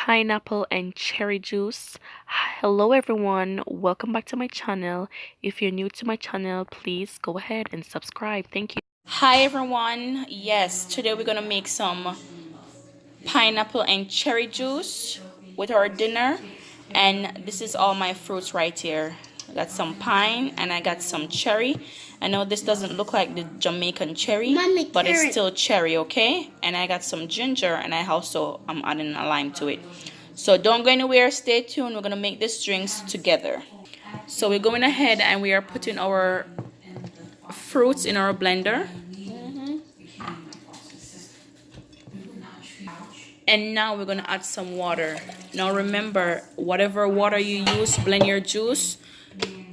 pineapple and cherry juice. Hello everyone, welcome back to my channel. If you're new to my channel, please go ahead and subscribe. Thank you. Hi everyone, yes, today we're gonna make some pineapple and cherry juice with our dinner, and this is all my fruits right here. I got some pine and I got some cherry. I know this doesn't look like the Jamaican cherry, Mommy, but it's still cherry, okay? And I got some ginger, and I also am adding a lime to it. So don't go anywhere, stay tuned. We're gonna make these drinks together. So we're going ahead and we are putting our fruits in our blender. And now we're gonna add some water. Now remember, whatever water you use, blend your juice.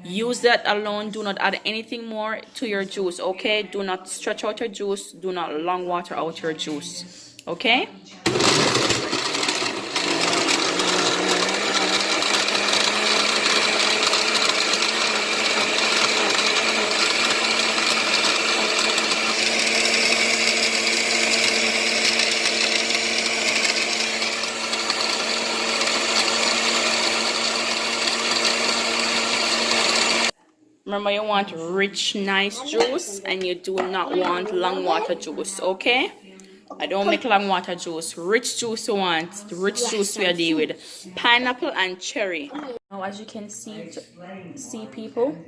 Use that alone. Do not add anything more to your juice, okay? Do not stretch out your juice. Do not long water out your juice, okay? Remember, you want rich, nice juice, and you do not want long water juice, okay? I don't make long water juice. Rich juice you want. The rich juice we are dealing with. Pineapple and cherry. Now, as you can see people,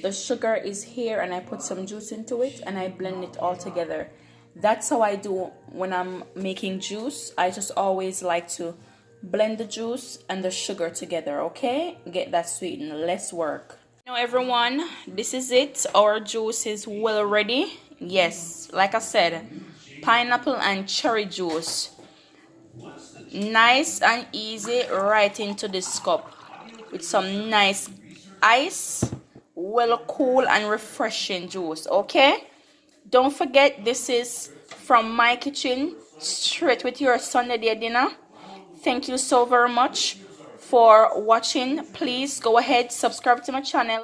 the sugar is here, and I put some juice into it, and I blend it all together. That's how I do when I'm making juice. I just always like to blend the juice and the sugar together, okay? Get that sweetened. Less work. Now everyone, this is it. Our juice is well ready. Yes, like I said, pineapple and cherry juice. Nice and easy, right into this cup with some nice ice. Well cool and refreshing juice, okay? Don't forget, this is from my kitchen, straight with your Sunday day dinner. Thank you so very much for watching. Please go ahead, subscribe to my channel.